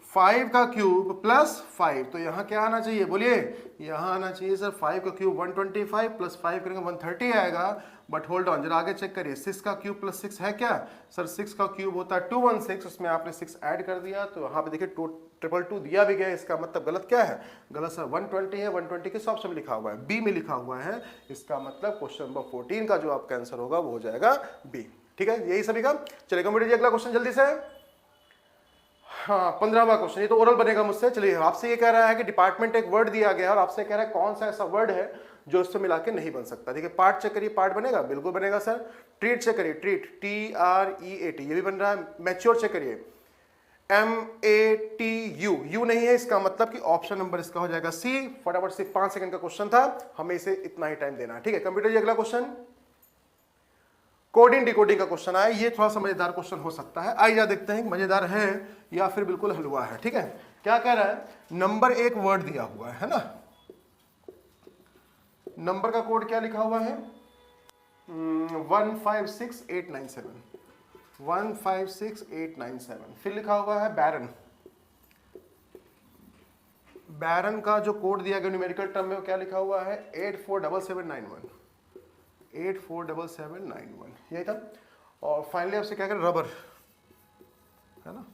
5 का क्यूब प्लस 5, तो यहाँ क्या आना चाहिए? बोलिए यहाँ आना चाहिए सर 5 का क्यूब 125 प्लस 5 करेंगे 130 आएगा। बट होल्ड ऑन, जरा आगे चेक करिए, 6 का क्यूब प्लस 6 है क्या? सर 6 का क्यूब होता है 216, उसमें आपने 6 ऐड कर दिया, तो यहाँ पे देखिए 222 दिया भी गया। इसका मतलब गलत क्या है? गलत सर 120 है। 120 किस ऑप्शन में लिखा हुआ है? बी में लिखा हुआ है। इसका मतलब क्वेश्चन नंबर 14 का जो आपका आंसर होगा वो हो जाएगा बी। ठीक है, यही सभी का। चलिए कंप्यूटर जी अगला क्वेश्चन जल्दी से। हाँ 15वां क्वेश्चन, ये तो ओरल बनेगा मुझसे। चलिए आपसे ये कह रहा है कि डिपार्टमेंट एक वर्ड दिया गया और आपसे कह रहा है कौन सा ऐसा वर्ड है जो इससे मिला के नहीं बन सकता। देखिए पार्ट चेक करिए, पार्ट बनेगा, बिल्कुल बनेगा सर। ट्रीट चेक करिए, ट्रीट TREAT, ये भी बन रहा है। मैच्योर चेक करिए, MATU, यू नहीं है, इसका मतलब कि ऑप्शन नंबर इसका हो जाएगा सी। फटाफट से 5 सेकंड का क्वेश्चन था, हमें इसे इतना ही टाइम देना है। ठीक है कंप्यूटर जी अगला क्वेश्चन, कोडिंग डिकोडिंग का क्वेश्चन आया। ये थोड़ा सा मजेदार क्वेश्चन हो सकता है, आइए देखते हैं मजेदार है या फिर बिल्कुल हलवा है। ठीक है, क्या कह रहा है? नंबर एक वर्ड दिया हुआ है ना, नंबर का कोड क्या लिखा हुआ है? 156897, 156897। फिर लिखा हुआ है बैरन। बैरन का जो कोड दिया गया न्यूमेरिकल टर्म में वो क्या लिखा हुआ है? 847791, 847791, यही था। और फाइनली आपसे क्या करें? रबर, है ना,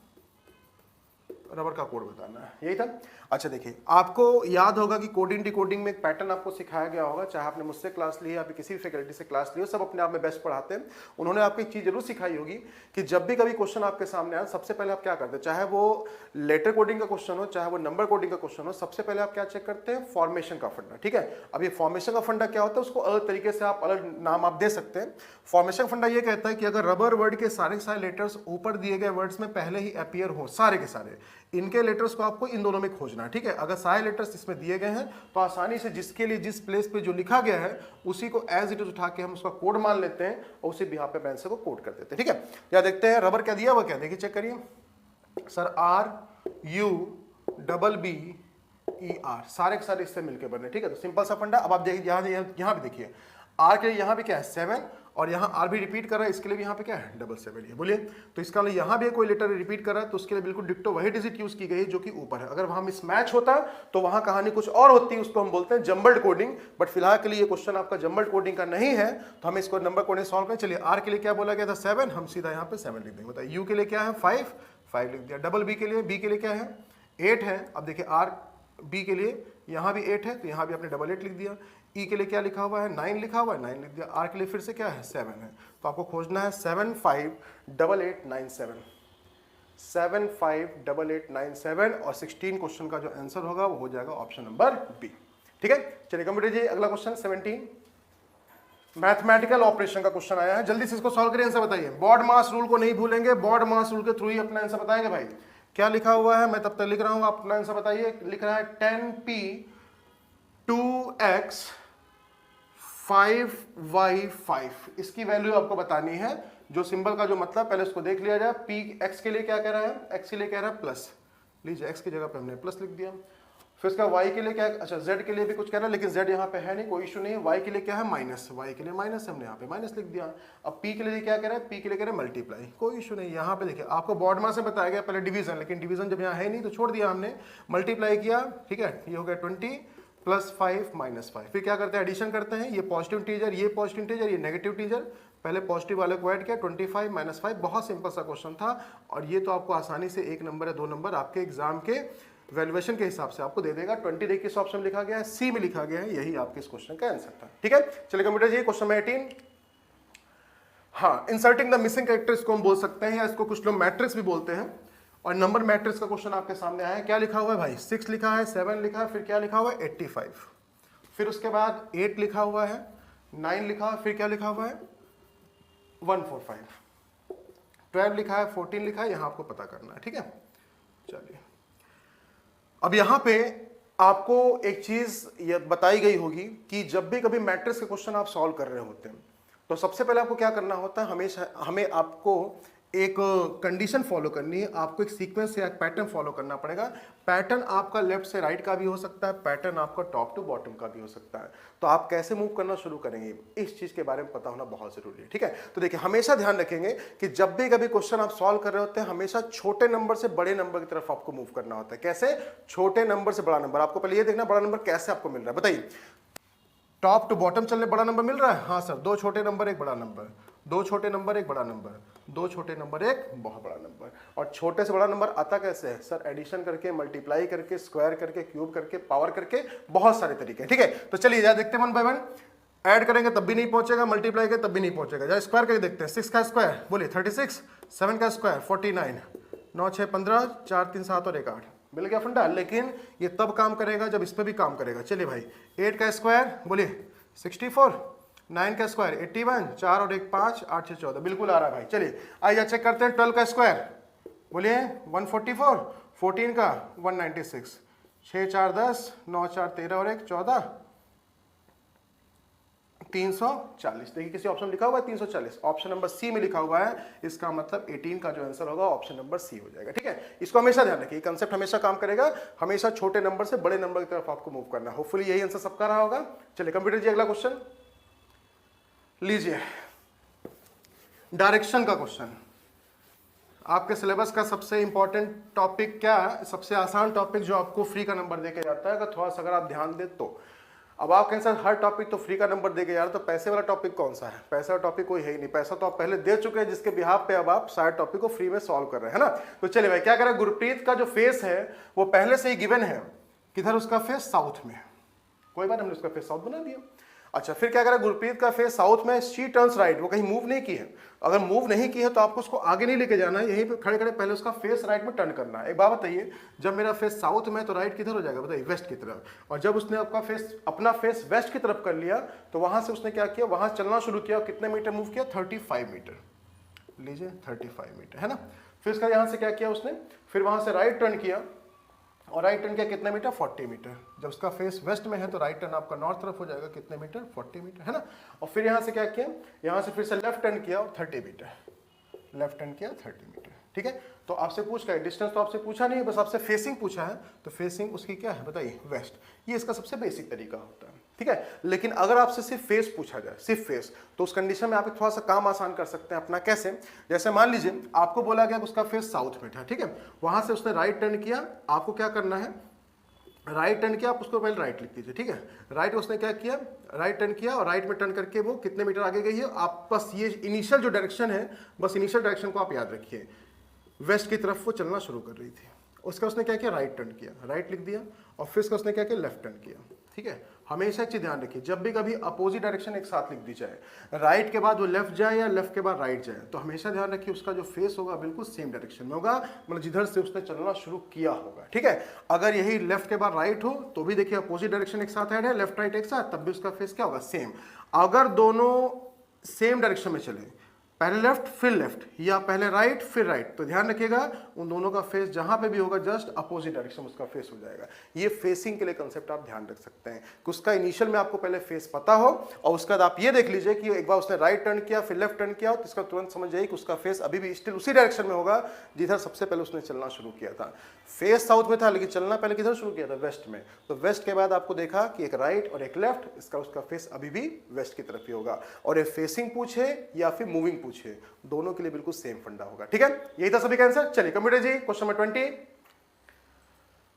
रबर का कोड बताना है, यही था। अच्छा देखिए, आपको याद होगा कि कोडिंग डिकोडिंग में एक पैटर्न आपको सिखाया गया होगा, चाहे आपने मुझसे क्लास ली या फिर किसी भी फैकल्टी से क्लास ली हो, सब अपने आप में बेस्ट पढ़ाते हैं। उन्होंने आपको एक चीज जरूर सिखाई होगी कि जब भी कभी क्वेश्चन आपके सामने आए, सबसे पहले आप क्या करते हैं, चाहे वो लेटर कोडिंग का क्वेश्चन हो, चाहे वो नंबर कोडिंग का क्वेश्चन हो, सबसे पहले आप क्या चेक करते हैं, फॉर्मेशन का फंडा। ठीक है, अब ये फॉर्मेशन का फंडा क्या होता है, उसको अलग तरीके से आप अलग नाम आप दे सकते हैं। फॉर्मेशन फंडा ये कहता है कि अगर रबर वर्ड के सारे लेटर्स ऊपर दिए गए वर्ड्स में पहले ही अपीयर हो, सारे के सारे, इनके लेटर्स को आपको इन दोनों में खोजना है। ठीक है, अगर सारे लेटर्स इसमें दिए गए हैं तो आसानी से जिसके लिए जिस प्लेस पे जो लिखा गया है उसी को एज इट इज उठा के हम उसका कोड मान लेते हैं और उसी बिहाफ पे पेन से को कोड कर देते हैं। ठीक है, या देखते हैं रबर क्या दिया हुआ, क्या देखिए, चेक करिए सर, RUBBER, सारे के सारे इससे मिलकर बने। ठीक है, तो सिंपल सा फंडा। अब आप देखिए यहाँ भी देखिए, आर के लिए यहाँ पे क्या है 7, और यहाँ आर भी रिपीट कर रहा है, इसके लिए भी यहाँ पे क्या है 7 है। बोलिए, तो इसका लिए यहाँ भी कोई लेटर रिपीट कर रहा है तो उसके लिए बिल्कुल डिक्टो वही डिजिट यूज की गई जो कि ऊपर है। अगर वहां मिस मैच होता तो वहां कहानी कुछ और होती है, उसको हम बोलते हैं जंबल्ड कोडिंग। बट फिलहाल के लिए ये क्वेश्चन आपका जंबल्ड कोडिंग का नहीं है, तो हम इसको नंबर कोडिंग सॉल्व करें। चलिए, आर के लिए क्या बोला गया था 7, हम सीधा यहाँ पे 7 लिख देंगे। बताइए, यू के लिए क्या है 5 लिख दिया। डबल बी के लिए क्या है 8 है। अब देखिए, आर बी के लिए यहाँ भी 8 है, तो यहाँ भी आपने 8 लिख दिया। ई के लिए क्या लिखा हुआ है 9 लिखा हुआ है, 9 लिख दिया। आर के लिए फिर से क्या है 7 है, तो आपको खोजना है 758897, 758897, और 16 क्वेश्चन का जो आंसर होगा वो हो जाएगा ऑप्शन नंबर बी। ठीक है, चलिए कंप्यूटर जी, अगला क्वेश्चन 17 मैथमेटिकल ऑपरेशन का क्वेश्चन आया है। जल्दी से इसको सॉल्व करिए, आंसर बताइए। बॉड मास रूल को नहीं भूलेंगे, बॉड मास रूल के थ्रू ही अपना आंसर बताएंगे। भाई क्या लिखा हुआ है, मैं तब तक लिख रहा हूं, आप अपना आंसर बताइए। लिख रहा है 10p 2x 5y5, इसकी वैल्यू आपको बतानी है। जो सिंबल का जो मतलब, पहले उसको देख लिया जाए। p x के लिए क्या कह रहा है, x के लिए कह रहा है प्लस, लीजिए x की जगह पे हमने प्लस लिख दिया। फिर इसका y के लिए क्या, अच्छा z के लिए भी कुछ कह रहा है, लेकिन z यहाँ पे है नहीं, कोई इशू नहीं है। y के लिए क्या है माइनस, y के लिए माइनस, हमने यहाँ पे माइनस लिख दिया। अब p के लिए क्या कह रहा है, p के लिए कह रहा है मल्टीप्लाई, कोई इशू नहीं। यहाँ पे देखिए, आपको बॉड मास से बताया गया पहले डिवीजन, लेकिन डिवीजन जब यहाँ है नहीं तो छोड़ दिया हमने, मल्टीप्लाई किया। ठीक है, ये हो गया 20 + 5 - 5। फिर क्या करते हैं, एडिशन करते हैं। ये पॉजिटिव इंटीजर, ये पॉजिटिव इंटीजर, ये नेगेटिव इंटीजर, पहले पॉजिटिव वाले को ऐड किया। 25 - 5, बहुत सिंपल सा क्वेश्चन था, और ये तो आपको आसानी से 1 नंबर या 2 नंबर आपके एग्जाम के वैल्यूएशन के हिसाब से आपको दे देगा। 20 देखिए किस ऑप्शन में लिखा गया है, सी में लिखा गया है, यही आपके इस क्वेश्चन का आंसर था। ठीक है, चलिए कंप्यूटर जी, क्वेश्चन नंबर 18। हाँ, इंसर्टिंग द मिसिंग कैरेक्टर इसको हम बोल सकते हैं, या इसको कुछ लोग मैट्रिक्स भी बोलते हैं। और नंबर मैट्रिक्स का क्वेश्चन आपके सामने आया है। क्या लिखा हुआ है भाई, 6 लिखा है, 7 लिखा है, फिर क्या लिखा हुआ है 85, फिर उसके बाद 8 लिखा हुआ है, 9 लिखा है, फिर क्या लिखा हुआ है 145, 12 लिखा है, 14 लिखा है, यहां आपको पता करना है। ठीक है, चलिए, अब यहां पे आपको एक चीज ये बताई गई होगी कि जब भी कभी मैट्रिक्स के क्वेश्चन आप सॉल्व कर रहे होते हैं तो सबसे पहले आपको क्या करना होता है, हमेशा हमें आपको एक कंडीशन फॉलो करनी है, आपको एक सीक्वेंस या एक पैटर्न फॉलो करना पड़ेगा। पैटर्न आपका लेफ्ट से राइट का भी हो सकता है, पैटर्न आपका टॉप टू बॉटम का भी हो सकता है। तो आप कैसे मूव करना शुरू करेंगे, इस चीज के बारे में पता होना बहुत जरूरी है। ठीक है, तो देखिए, हमेशा ध्यान रखेंगे कि जब भी कभी क्वेश्चन आप सॉल्व कर रहे होते हैं, हमेशा छोटे नंबर से बड़े नंबर की तरफ आपको मूव करना होता है। कैसे, छोटे नंबर से बड़ा नंबर। आपको पहले ये देखना बड़ा नंबर कैसे आपको मिल रहा है, बताइए। टॉप टू बॉटम चलने बड़ा नंबर मिल रहा है, हाँ सर, 2 छोटे नंबर 1 बड़ा नंबर, 2 छोटे नंबर 1 बड़ा नंबर, 2 छोटे नंबर 1 बहुत बड़ा नंबर। और छोटे से बड़ा नंबर आता कैसे है सर, एडिशन करके, मल्टीप्लाई करके, स्क्वायर करके, क्यूब करके, पावर करके, बहुत सारे तरीके। ठीक है, तो चलिए जरा देखते हैं 1 बाय 1। ऐड करेंगे तब भी नहीं पहुंचेगा, मल्टीप्लाई करेंगे तब भी नहीं पहुंचेगा। जरा स्क्वायर करके देखते हैं। 6 का स्क्वायर बोलिए 36, 7 का स्क्वायर 49, 9 6 15, 4 3 7 और 1 8, मिल गया फंडा। लेकिन ये तब काम करेगा जब इस पे भी काम करेगा। चलिए भाई, 8 का स्क्वायर बोलिए 64, 9 का स्क्वायर 81, 4 और 1 5, 8 6 14, बिल्कुल आ रहा है भाई। चलिए आइए चेक करते हैं। 12 का स्क्वायर बोलिए 144, 14 का 196, 6 4 10, 9 4 13 और 1 14, 340। देखिए किसी ऑप्शन लिखा हुआ है 340, ऑप्शन नंबर सी में लिखा हुआ है। इसका मतलब 18 का जो आंसर होगा ऑप्शन नंबर सी हो जाएगा। ठीक है, इसको हमेशा ध्यान रखिए, कंसेप्ट हमेशा काम करेगा। हमेशा छोटे नंबर से बड़े नंबर की तरफ आपको मूव करना है। होपफुली यही आंसर सबका रहा होगा। चलिए कंप्यूटर जी, अगला क्वेश्चन लीजिए। डायरेक्शन का क्वेश्चन, आपके सिलेबस का सबसे इंपॉर्टेंट टॉपिक क्या है, सबसे आसान टॉपिक जो आपको फ्री का नंबर देके जाता है, अगर थोड़ा सा अगर आप ध्यान दें तो। अब आप कहें सर हर टॉपिक तो फ्री का नंबर देंगे यार, तो पैसे वाला टॉपिक कौन सा है? पैसे वाला टॉपिक कोई है ही नहीं, पैसा तो आप पहले दे चुके हैं जिसके बिहाफ पे अब आप सारे टॉपिक को फ्री में सॉल्व कर रहे हैं, है ना। तो चलिए भाई क्या करें, गुरप्रीत का जो फेस है वो पहले से ही गिवन है, किधर उसका फेस साउथ में, कोई बात, हमने उसका फेस साउथ बना दिया। अच्छा फिर क्या करें, गुरप्रीत का फेस साउथ में, शी टर्न्स राइट, वो कहीं मूव नहीं की है। अगर मूव नहीं की है तो आपको उसको आगे नहीं लेके जाना है, यहीं पे खड़े खड़े पहले उसका फेस राइट में टर्न करना है। एक बात बताइए, जब मेरा फेस साउथ में तो राइट किधर हो जाएगा बताइए, वेस्ट की तरफ। और जब उसने अपना फेस वेस्ट की तरफ कर लिया तो वहां से उसने क्या किया, वहां चलना शुरू किया। कितने मीटर मूव किया, 35 मीटर, लीजिए 35 मीटर, है ना। फिर उसका यहां से क्या किया उसने, फिर वहां से राइट टर्न किया, और राइट टर्न किया कितने मीटर, 40 मीटर। जब उसका फेस वेस्ट में है तो राइट टर्न आपका नॉर्थ तरफ हो जाएगा, कितने मीटर, 40 मीटर, है ना। और फिर यहाँ से क्या किया, यहाँ से फिर से लेफ्ट टर्न किया और 30 मीटर, लेफ्ट टर्न किया 30 मीटर, ठीक है। तो आपसे पूछ का डिस्टेंस तो आपसे पूछा नहीं, बस आपसे फेसिंग पूछा है, तो फेसिंग उसकी क्या है बताइए, वेस्ट। ये इसका सबसे बेसिक तरीका होता है, ठीक है। लेकिन अगर आपसे सिर्फ फेस पूछा जाए, सिर्फ फेस, तो उस कंडीशन में आप थोड़ा सा काम आसान कर सकते हैं अपना। कैसे, जैसे मान लीजिए आपको बोला गया कि उसका फेस साउथ में था, ठीक है, वहां से उसने राइट टर्न किया, आपको क्या करना है, राइट टर्न किया, आप उसको पहले राइट लिख दीजिए, ठीक है। राइट उसने क्या किया, राइट टर्न किया, और राइट में टर्न करके वो कितने मीटर आगे गई है, आप बस ये इनिशियल जो डायरेक्शन है, बस इनिशियल डायरेक्शन को आप याद रखिए, वेस्ट की तरफ वो चलना शुरू कर रही थी। उसका उसने क्या किया, राइट टर्न किया, राइट लिख दिया, और फिर उसका उसने क्या किया, लेफ्ट टर्न किया, ठीक है। हमेशा एक चीज ध्यान रखिए, जब भी कभी अपोजिट डायरेक्शन एक साथ लिख दी जाए, राइट के बाद वो लेफ्ट जाए या लेफ्ट के बाद राइट जाए, तो हमेशा ध्यान रखिए उसका जो फेस होगा बिल्कुल सेम डायरेक्शन में होगा, मतलब जिधर से उसने चलना शुरू किया होगा, ठीक है। अगर यही लेफ्ट के बाद राइट हो तो भी देखिए अपोजिट डायरेक्शन एक साथ ऐड है, लेफ्ट राइट एक साथ, तब भी उसका फेस क्या होगा, सेम। अगर दोनों सेम डायरेक्शन में चले, पहले लेफ्ट फिर लेफ्ट, या पहले राइट फिर राइट, तो ध्यान रखिएगा उन दोनों का फेस जहां पे भी होगा जस्ट अपोजिट डायरेक्शन उसका फेस हो जाएगा। ये फेसिंग के लिए कंसेप्ट आप ध्यान रख सकते हैं कि उसका इनिशियल में आपको पहले फेस पता हो, और उसके बाद आप ये देख लीजिए कि एक बार उसने राइट टर्न किया फिर लेफ्ट टर्न किया, तो इसका तुरंत समझ जाइए कि उसका फेस अभी भी स्टिल उसी डायरेक्शन में होगा जिधर सबसे पहले उसने चलना शुरू किया था। फेस साउथ में था लेकिन चलना पहले किधर शुरू किया था, वेस्ट में। तो वेस्ट के बाद आपको देखा कि एक राइट और एक लेफ्ट, इसका उसका फेस अभी भी वेस्ट की तरफ ही होगा। और ये फेसिंग पूछे या फिर मूविंग पूछे, दोनों के लिए बिल्कुल सेम फंडा होगा, ठीक है। यही था सभी का आंसर। चलिए कंप्यूटर जी, क्वेश्चन नंबर 20।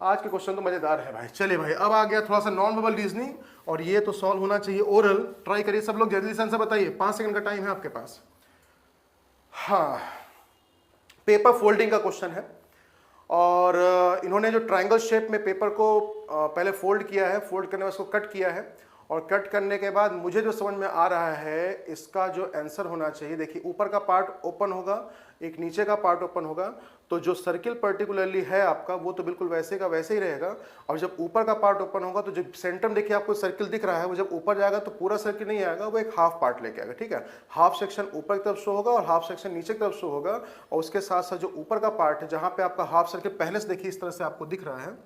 आज के क्वेश्चन तो मजेदार है भाई। चलिए भाई, अब आ गया थोड़ा सा नॉन वर्बल रीजनिंग, और ये तो सॉल्व होना चाहिए ओरल। ट्राई करिए सब लोग, जल्दी से आंसर बताइए, 5 सेकंड का टाइम है आपके पास। हाँ, पेपर फोल्डिंग का क्वेश्चन है, और इन्होंने जो ट्रायंगल शेप में पेपर को पहले फोल्ड किया है, फोल्ड करने में उसको कट किया है, और कट करने के बाद मुझे जो समझ में आ रहा है इसका जो आंसर होना चाहिए, देखिए ऊपर का पार्ट ओपन होगा, एक नीचे का पार्ट ओपन होगा, तो जो सर्किल पर्टिकुलरली है आपका वो तो बिल्कुल वैसे का वैसे ही रहेगा। और जब ऊपर का पार्ट ओपन होगा तो जो सेंटर में देखिए आपको सर्किल दिख रहा है, वो जब ऊपर जाएगा तो पूरा सर्किल नहीं आएगा, वो एक हाफ पार्ट लेके आएगा, ठीक है। हाफ सेक्शन ऊपर की तरफ शो होगा और हाफ सेक्शन नीचे की तरफ शो होगा, और उसके साथ साथ जो ऊपर का पार्ट है जहाँ पे आपका हाफ सर्किल पहले से देखिए इस तरह से आपको दिख रहा है,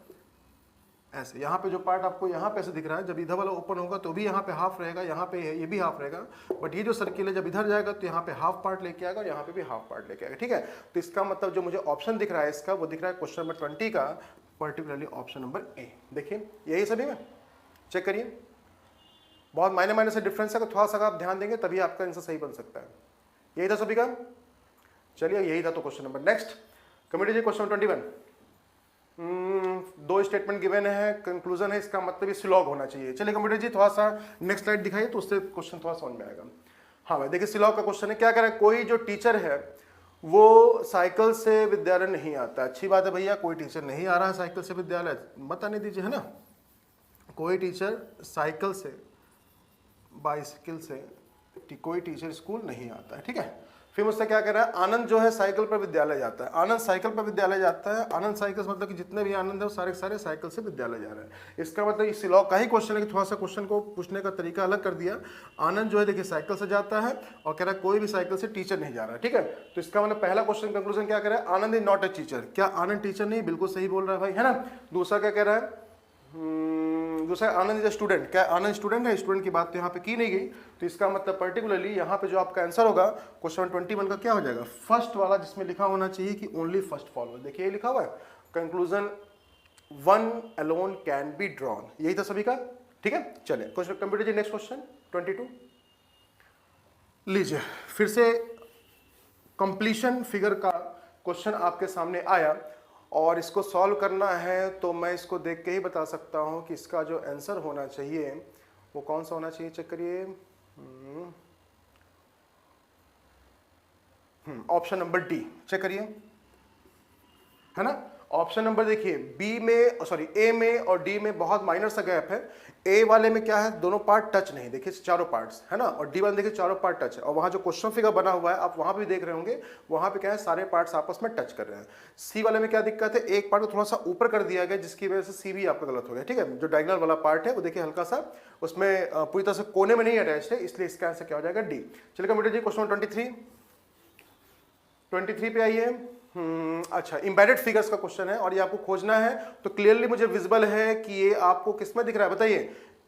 ऐसे यहाँ पे जो पार्ट आपको यहाँ पे ऐसे दिख रहा है, जब इधर वाला ओपन होगा तो भी यहाँ पे हाफ रहेगा, यहाँ पे ये भी हाफ रहेगा, बट ये जो सर्किल है जब इधर जाएगा तो यहाँ पे हाफ पार्ट लेके आएगा और यहाँ पे भी हाफ पार्ट लेके आएगा, ठीक है। तो इसका मतलब जो मुझे ऑप्शन दिख रहा है इसका, वो दिख रहा है क्वेश्चन नंबर 20 का, पर्टिकुलरली ऑप्शन नंबर ए। देखिए यही सभी में चेक करिए, बहुत मायने से डिफरेंस है, तो थोड़ा सा आप ध्यान देंगे तभी आपका आंसर सही बन सकता है। यही था सभी का, चलिए यही था तो क्वेश्चन नंबर। नेक्स्ट कमेटी जी, क्वेश्चन 21। 2 स्टेटमेंट गिवन है, कंक्लूजन है, इसका मतलब ये सिलॉग होना चाहिए। चलिए कंप्यूटर जी थोड़ा सा नेक्स्ट स्लाइड दिखाइए तो उससे क्वेश्चन थोड़ा समझ में आएगा। हाँ भाई देखिए, सिलॉग का क्वेश्चन है, क्या कह रहा है, कोई जो टीचर है वो साइकिल से विद्यालय नहीं आता। अच्छी बात है भैया, कोई टीचर नहीं आ रहा है साइकिल से विद्यालय, मत आने दीजिए, है ना। कोई टीचर साइकिल से, बाइसिकल से कोई टीचर स्कूल नहीं आता है, ठीक है। फिर मुझसे क्या कह रहा है, आनंद जो है साइकिल पर विद्यालय जाता है। आनंद साइकिल पर विद्यालय जाता है, आनंद साइकिल मतलब कि जितने भी आनंद है वो सारे सारे साइकिल से विद्यालय जा रहे हैं। इसका मतलब इस लॉ का ही क्वेश्चन है कि थोड़ा सा क्वेश्चन को पूछने का तरीका अलग कर दिया। आनंद जो है देखिए साइकिल से जाता है, और कह रहा है कोई भी साइकिल से टीचर नहीं जा रहा है, ठीक है। तो इसका मतलब पहला क्वेश्चन कंक्लूजन क्या कह रहा है, आनंद इज नॉट ए टीचर। क्या आनंद टीचर नहीं, बिल्कुल सही बोल रहा है भाई, है ना। दूसरा क्या कह रहा है, दूसरा आनंद इज स्टूडेंट। क्या आनंद स्टूडेंट है, स्टूडेंट की बात तो यहाँ पे की नहीं गई, तो इसका मतलब पर्टिकुलरली यहाँ पे जो आपका आंसर होगा क्वेश्चन 21 का क्या हो जाएगा, फर्स्ट वाला, जिसमें लिखा होना चाहिए कि ओनली फर्स्ट फॉलोअर। देखिए ये लिखा हुआ है, conclusion 1 alone can be drawn. यही था सभी का, ठीक है। चलिए क्वेश्चन कंप्यूटर जी, नेक्स्ट क्वेश्चन 22 लीजिए। फिर से कंप्लीशन फिगर का क्वेश्चन आपके सामने आया, और इसको सॉल्व करना है तो मैं इसको देख के ही बता सकता हूं कि इसका जो आंसर होना चाहिए वो कौन सा होना चाहिए, चेक करिए। ऑप्शन नंबर डी, चेक करिए, है ना। ऑप्शन नंबर देखिए बी में, सॉरी ए में और डी में बहुत माइनर सा गैप है। ए वाले में क्या है, दोनों पार्ट टच नहीं, देखिए चारों पार्ट्स, है ना, और डी वाले देखिए चारों पार्ट टच है। और वहां जो क्वेश्चन फिगर बना हुआ है आप वहां भी देख रहे होंगे, वहां पे क्या है, सारे पार्ट्स आपस में टच कर रहे हैं। सी वाले में क्या दिक्कत है, एक पार्ट को थोड़ा सा ऊपर कर दिया गया जिसकी वजह से सी भी आपका गलत हो गया, ठीक है। जो डायगोनल वाला पार्ट है वो देखिए हल्का सा उसमें पूरी तरह से कोने में नहीं अटैच है, इसलिए इसका आंसर क्या हो जाएगा, डी। चलिए कंप्यूटर जी क्वेश्चन 23 पे आइए। अच्छा, एम्बेडेड फिगर्स का क्वेश्चन है और ये आपको खोजना है, तो क्लियरली मुझे विजिबल है कि ये आपको किस में दिख रहा है, बताइए,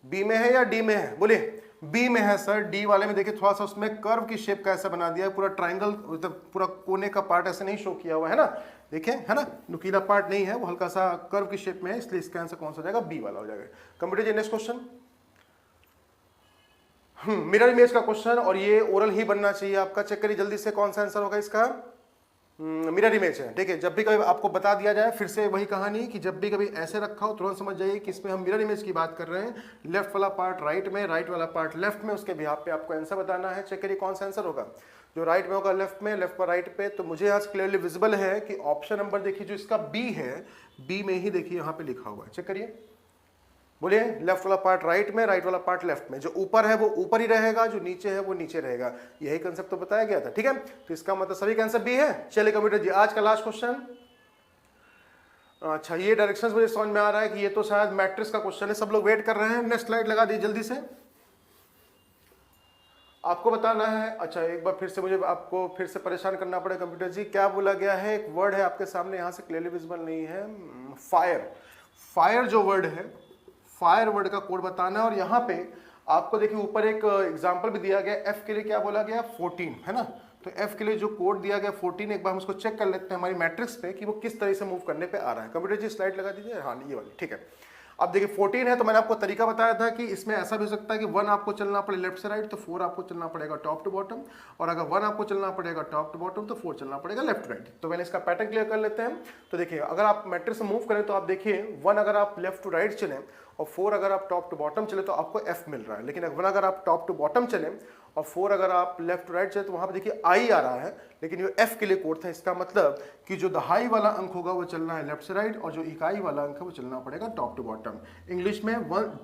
बी में है या डी में है, बोलिए। बी में है सर। डी वाले में देखिए थोड़ा सा उसमें कर्व की शेप का ऐसा बना दिया है, पूरा ट्रायंगल, मतलब पूरा कोने का पार्ट ऐसे नहीं शो किया हुआ है ना, देखिए, है ना, नुकीला पार्ट नहीं है, वो हल्का सा कर्व की शेप में है, इसलिए इसका आंसर कौन सा हो जाएगा, बी वाला हो जाएगा। कंप्यूटर जी नेक्स्ट क्वेश्चन। मिरर इमेज का क्वेश्चन, और ये ओरल ही बनना चाहिए आपका, चेक करिए जल्दी से कौन सा आंसर होगा इसका। मिरर इमेज है, ठीक है। जब भी कभी आपको बता दिया जाए, फिर से वही कहानी कि जब भी कभी ऐसे रखा हो तुरंत समझ जाइए कि इसमें हम मिरर इमेज की बात कर रहे हैं। लेफ्ट वाला पार्ट राइट में, राइट वाला पार्ट लेफ्ट में, उसके बिहाफ पे आपको आंसर बताना है। चेक करिए कौन सा आंसर होगा, जो राइट में होगा लेफ्ट में, लेफ्ट पर राइट पे। तो मुझे आज क्लियरली विजिबल है कि ऑप्शन नंबर देखिए जो इसका बी है, बी में ही देखिए यहाँ पे लिखा हुआ है, चेक करिए, बोलिए। लेफ्ट वाला पार्ट राइट में, राइट वाला पार्ट लेफ्ट में, जो ऊपर है वो ऊपर ही रहेगा, जो नीचे है वो नीचे रहेगा, यही कंसेप्ट तो बताया गया था, ठीक है। तो इसका मतलब सभी का आंसर बी है। चलिए कंप्यूटर जी आज का लास्ट क्वेश्चन। अच्छा, ये डायरेक्शंस मुझे समझ में आ रहा है कि ये तो शायद मैट्रिक्स का क्वेश्चन है, सब लोग वेट कर रहे हैं। नेक्स्ट स्लाइड लगा दी जल्दी से, आपको बताना है। अच्छा, एक बार फिर से मुझे आपको फिर से परेशान करना पड़ेगा कंप्यूटर जी, क्या बोला गया है, एक वर्ड है आपके सामने, यहां से क्लियरली विजिबल नहीं है, फायर। फायर जो वर्ड है, फायर वर्ड का कोड बताना है। और यहाँ पे आपको देखिए ऊपर एक एग्जांपल भी दिया गया, एफ के लिए क्या बोला गया, 14, है ना। तो एफ के लिए जो कोड दिया गया 14, एक बार हम उसको चेक कर लेते हैं हमारी मैट्रिक्स पे कि वो किस तरह से मूव करने पे आ रहा है। कंप्यूटर जी स्लाइड लगा दीजिए, हाँ ये वाली, ठीक है। अब देखिए 14 है, तो मैंने आपको तरीका बताया था कि इसमें ऐसा भी हो सकता है कि 1 आपको चलना पड़े लेफ्ट से राइट, तो 4 आपको चलना पड़ेगा टॉप टू बॉटम, और अगर 1 आपको चलना पड़ेगा टॉप टू बॉटम, तो 4 चलना पड़ेगा लेफ्ट राइट। तो मैंने इसका पैटर्न क्लियर कर लेते हैं। तो देखिए अगर आप मैट्रिक्स से मूव करें तो आप देखिए 1 अगर आप लेफ्ट टू राइट चलें और 4 अगर आप टॉप टू बॉटम चले तो आपको एफ मिल रहा है। लेकिन 1 अगर आप टॉप टू बॉटम चलें और 4 अगर आप लेफ्ट टू राइट चले तो वहां पे देखिए आई आ रहा है, लेकिन ये एफ के लिए कोड था। इसका मतलब कि जो दहाई वाला अंक होगा वो चलना है लेफ्ट से राइट, और जो इकाई वाला अंक है वो चलना पड़ेगा टॉप टू बॉटम। इंग्लिश में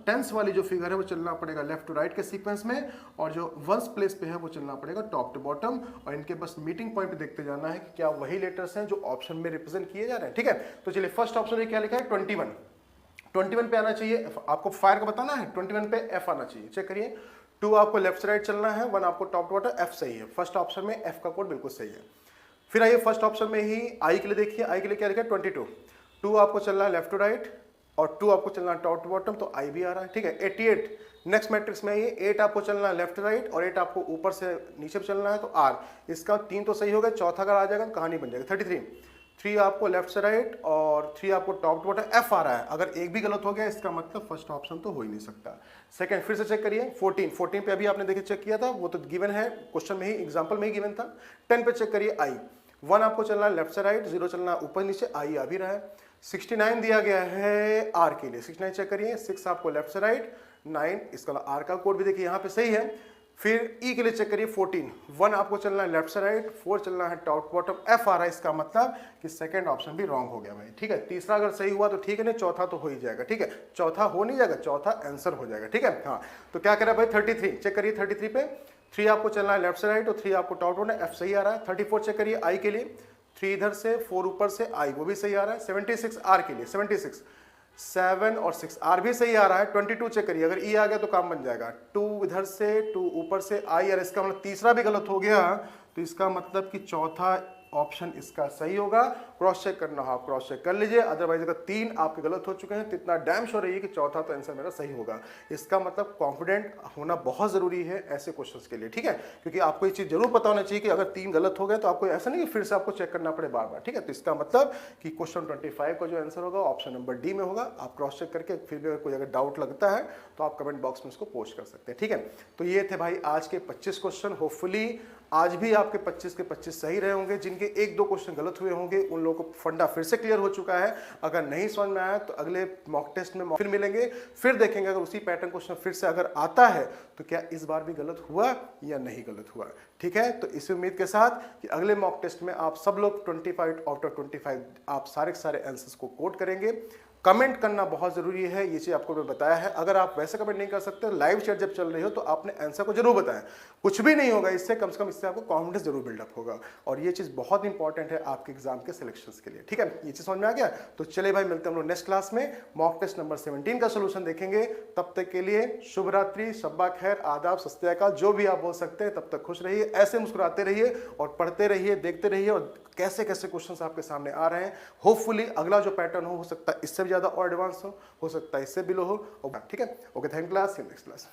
टेंस वाली जो फिगर है वो चलना पड़ेगा लेफ्ट टू राइट के सीक्वेंस में, और जो वंस प्लेस पे है वो चलना पड़ेगा टॉप टू बॉटम। और इनके बस मीटिंग पॉइंट पे देखते जाना है कि क्या वही लेटर्स हैं जो ऑप्शन में रिप्रेजेंट किए जा रहे हैं, ठीक है। तो चलिए फर्स्ट ऑप्शन में क्या लिखा है, 21 पे आना चाहिए, आपको फायर का बताना है, 21 पे एफ आना चाहिए। चेक करिए, 2 आपको लेफ्ट से राइट चलना है, 1 आपको टॉप टू बॉटम, एफ सही है। फर्स्ट ऑप्शन में एफ का कोड बिल्कुल सही है। फिर आइए फर्स्ट ऑप्शन में ही आई के लिए देखिए, आई के लिए क्या लिखा है, 22, 2 आपको चलना है लेफ्ट टू राइट और 2 आपको चलना है टॉप टू बॉटम, तो आई भी आ रहा है, ठीक है। 88 नेक्स्ट मैट्रिक्स में आइए, 8 आपको चलना है लेफ्ट राइट और 8 आपको ऊपर से नीचे चलना है, तो आर, इसका 3 तो सही हो गया, चौथा अगर आ जाएगा तो कहानी बन जाएगी। 33 3 आपको लेफ्ट से राइट और 3 आपको टॉप टू बॉटम, एफ आ रहा है। अगर एक भी गलत हो गया इसका मतलब फर्स्ट ऑप्शन तो हो ही नहीं सकता। सेकंड फिर से चेक करिए, 14 पे अभी आपने देखिए चेक किया था, वो तो गिवन है, क्वेश्चन में ही एग्जांपल में ही गिवन था। 10 पे चेक करिए, आई, 1 आपको चलना है लेफ्ट से राइट, 0 चलना ऊपर नीचे, आई आ भी रहा है। 69 दिया गया है आर के लिए, 69 चेक करिए, 6 आपको लेफ्ट से राइट, 9 इसका आर का कोड भी देखिए यहाँ पे सही है। फिर ई के लिए चेक करिए, 14, 1 आपको चलना है लेफ्ट से राइट, 4 चलना है टॉप बॉटम, एफ आ रहा है, इसका मतलब कि सेकंड ऑप्शन भी रॉन्ग हो गया भाई, ठीक है। तीसरा अगर सही हुआ तो ठीक है, नहीं चौथा तो हो ही जाएगा, ठीक है। चौथा हो नहीं जाएगा, चौथा आंसर हो जाएगा, ठीक है। हाँ, तो क्या करें भाई, 33 चेक करिए, 33 पे 3 आपको चलना है लेफ्ट से राइट और 3 आपको टॉप बॉटम, एफ सही आ रहा है। 34 चेक करिए, आई के लिए, 3 इधर से 4 ऊपर से, आई वो भी सही आ रहा है। 76 आर के लिए, 76 7 और 6 आर भी सही आ रहा है। 22 चेक करिए, अगर ई आ गया तो काम बन जाएगा, 2 इधर से 2 ऊपर से, आई, और इसका मतलब तीसरा भी गलत हो गया, तो इसका मतलब कि चौथा ऑप्शन इसका सही होगा। क्रॉस चेक करना हो आप क्रॉस चेक कर लीजिए, अदरवाइज अगर 3 आपके गलत हो चुके हैं तो इतना डैम श्योर रहिए कि चौथा तो आंसर मेरा सही होगा। इसका मतलब कॉन्फिडेंट होना बहुत जरूरी है ऐसे क्वेश्चंस के लिए, ठीक है, क्योंकि आपको ये चीज जरूर पता होना चाहिए कि अगर 3 गलत हो गए तो आपको ऐसा नहीं कि फिर से आपको चेक करना पड़े बार बार, ठीक है। तो इसका मतलब कि क्वेश्चन 25 का जो आंसर होगा ऑप्शन नंबर डी में होगा। आप क्रॉस चेक करके फिर भी अगर कोई अगर डाउट लगता है तो आप कमेंट बॉक्स में इसको पोस्ट कर सकते हैं, ठीक है। तो ये थे भाई आज के 25 क्वेश्चन। होपफुली आज भी आपके 25 के 25 सही रहे होंगे। जिनके 1-2 क्वेश्चन गलत हुए होंगे उन लोगों को फंडा फिर से क्लियर हो चुका है। अगर नहीं समझ में आया तो अगले मॉक टेस्ट में फिर मिलेंगे, फिर देखेंगे अगर उसी पैटर्न क्वेश्चन फिर से अगर आता है तो क्या इस बार भी गलत हुआ या नहीं गलत हुआ। ठीक है, तो इस उम्मीद के साथ कि अगले मॉक टेस्ट में आप सब लोग 25 आउट ऑफ 25 आप सारे के सारे आंसर्स को कोट करेंगे। कमेंट करना बहुत जरूरी है, ये चीज आपको मैं बताया है। अगर आप वैसे कमेंट नहीं कर सकते, लाइव चैट जब चल रही हो तो आपने आंसर को जरूर बताया। कुछ भी नहीं होगा इससे, कम से कम इससे आपको कॉन्फिडेंस जरूर बिल्डअप होगा, और ये चीज बहुत इंपॉर्टेंट है आपके एग्जाम के सिलेक्शंस के लिए। ठीक है, ये चीज समझ में आ गया। तो चलिए भाई, मिलते हैं हम लोग नेक्स्ट क्लास में, मॉक टेस्ट नंबर 17 का सोल्यूशन देखेंगे। तब तक के लिए शुभ रात्रि, शब्बा खैर, आदाब, सत श्री अकाल, जो भी आप बोल सकते हैं। तब तक खुश रहिए, ऐसे मुस्कुराते रहिए और पढ़ते रहिए, देखते रहिए, और कैसे कैसे क्वेश्चंस आपके सामने आ रहे हैं। होपफुली अगला जो पैटर्न हो सकता है इससे भी ज्यादा और एडवांस हो सकता है इससे बिलो हो। ठीक है, okay, thank class, next class.